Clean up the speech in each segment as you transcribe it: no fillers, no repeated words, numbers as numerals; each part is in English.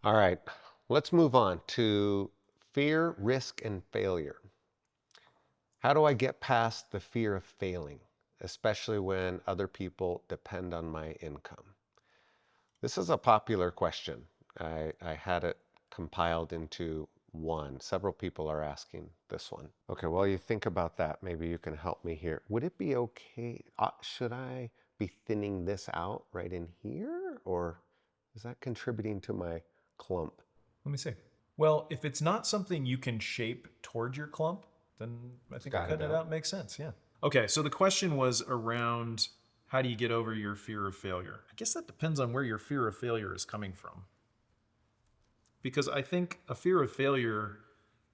All right, let's move on to fear, risk, and failure. How do I get past the fear of failing, especially when other people depend on my income? This is a popular question. I had it compiled into one. Several people are asking this one. Okay, while you think about that, maybe you can help me here. Would it be okay? Should I be thinning this out right in here? Or is that contributing to my clump? Let me see. Well, if it's not something you can shape towards your clump, then I It's think got it cutting it out. out makes sense. Yeah. Okay, so the question was around how do you get over your fear of failure? I guess that depends on where your fear of failure is coming from. Because I think a fear of failure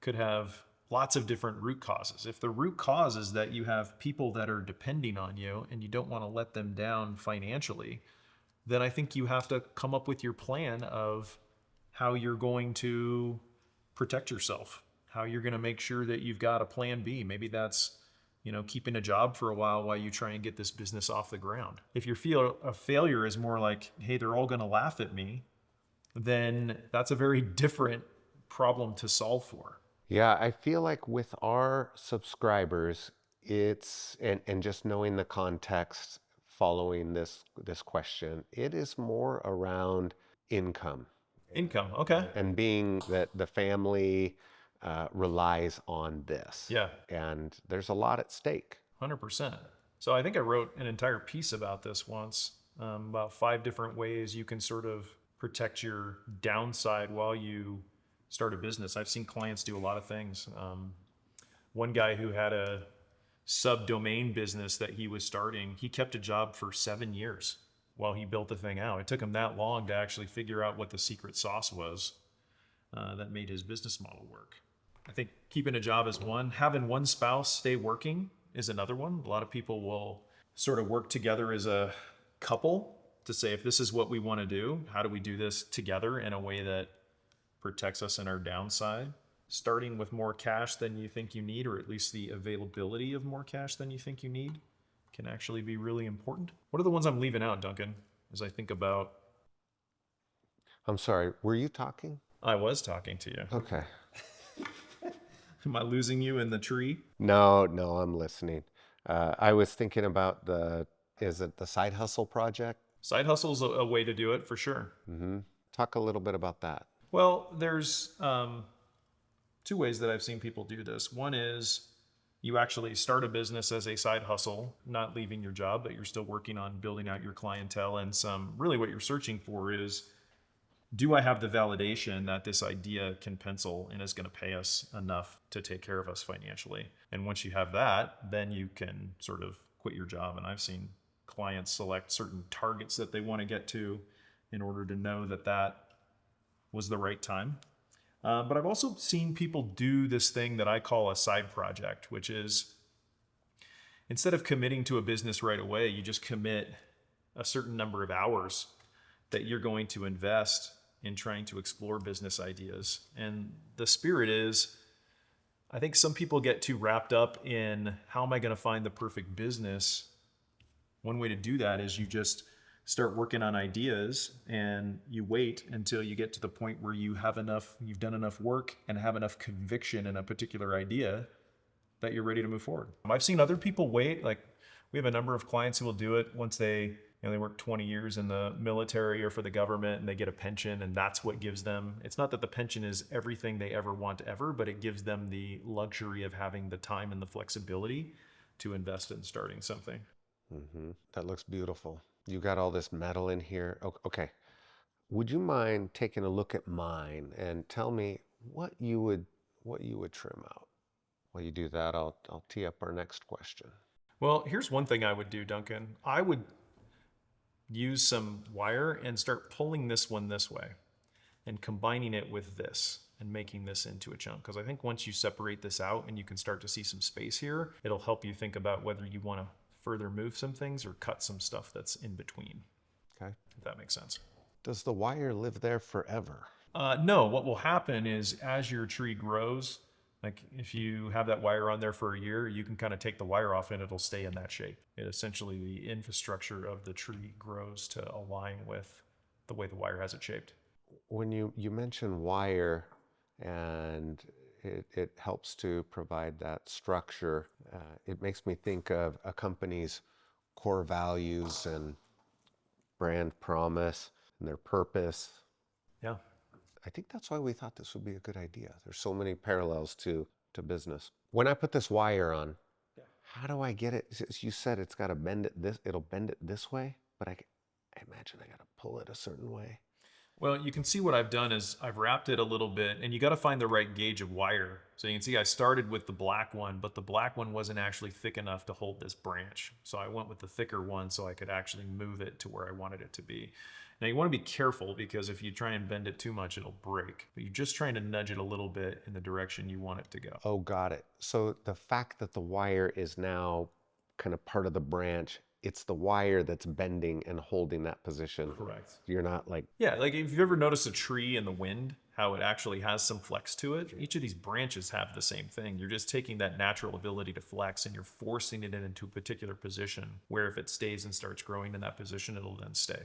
could have lots of different root causes. If the root cause is that you have people that are depending on you and you don't want to let them down financially, then I think you have to come up with your plan of how you're going to protect yourself, how you're going to make sure that you've got a plan B. Maybe that's, keeping a job for a while you try and get this business off the ground. If your feel a failure is more like, hey, they're all going to laugh at me, then that's a very different problem to solve for. Yeah, I feel like with our subscribers, and just knowing the context following this question, it is more around income Income, okay. and being that the family relies on this, Yeah, and there's a lot at stake. 100%. So I think I wrote an entire piece about this once, about 5 different ways you can sort of protect your downside while you start a business. I've seen clients do a lot of things. One guy who had a subdomain business that he was starting, he kept a job for 7 years while he built the thing out. It took him that long to actually figure out what the secret sauce was that made his business model work. I think keeping a job is one. Having one spouse stay working is another one. A lot of people will sort of work together as a couple to say, if this is what we want to do, how do we do this together in a way that protects us in our downside? Starting with more cash than you think you need, or at least the availability of more cash than you think you need, can actually be really important. What are the ones I'm leaving out, Duncan, as I think about? I'm sorry, were you talking? I was talking to you. Okay. Am I losing you in the tree? No, no, I'm listening. I was thinking about is it the side hustle project? Side hustle's a way to do it for sure. Mm-hmm. Talk a little bit about that. Well, there's 2 ways that I've seen people do this. One is you actually start a business as a side hustle, not leaving your job, but you're still working on building out your clientele. And really what you're searching for is, do I have the validation that this idea can pencil and is going to pay us enough to take care of us financially? And once you have that, then you can sort of quit your job. And I've seen clients select certain targets that they want to get to in order to know that that was the right time. But I've also seen people do this thing that I call a side project, which is instead of committing to a business right away, you just commit a certain number of hours that you're going to invest in trying to explore business ideas. And the spirit is, I think some people get too wrapped up in how am I going to find the perfect business. One way to do that is you just start working on ideas and you wait until you get to the point where you've done enough work and have enough conviction in a particular idea that you're ready to move forward. I've seen other people wait. Like, we have a number of clients who will do it once they work 20 years in the military or for the government and they get a pension, and that's what gives them, it's not that the pension is everything they ever want ever, but it gives them the luxury of having the time and the flexibility to invest in starting something. Mm-hmm. That looks beautiful. You got all this metal in here. Okay. Would you mind taking a look at mine and tell me what you would trim out? While you do that, I'll tee up our next question. Well, here's one thing I would do, Duncan. I would use some wire and start pulling this one this way and combining it with this and making this into a chunk. Because I think once you separate this out and you can start to see some space here, it'll help you think about whether you want to further move some things or cut some stuff that's in between, Okay. if that makes sense. Does the wire live there forever? No, what will happen is as your tree grows, like if you have that wire on there for a year, you can kind of take the wire off and it'll stay in that shape. It essentially, the infrastructure of the tree grows to align with the way the wire has it shaped. When you mention wire and it helps to provide that structure, it makes me think of a company's core values and brand promise and their purpose. Yeah. I think that's why we thought this would be a good idea. There's so many parallels to business. When I put this wire on, how do I get it? You said it's got to bend it this, it'll bend it this way, but I imagine I got to pull it a certain way. Well, you can see what I've done is I've wrapped it a little bit, and you got to find the right gauge of wire. So you can see I started with the black one, but the black one wasn't actually thick enough to hold this branch. So I went with the thicker one so I could actually move it to where I wanted it to be. Now you want to be careful because if you try and bend it too much, it'll break. But you're just trying to nudge it a little bit in the direction you want it to go. Oh, got it. So the fact that the wire is now kind of part of the branch, it's the wire that's bending and holding that position. Correct. You're not like, Yeah, like if you've ever noticed a tree in the wind, how it actually has some flex to it, each of these branches have the same thing. You're just taking that natural ability to flex and you're forcing it into a particular position where if it stays and starts growing in that position, it'll then stay.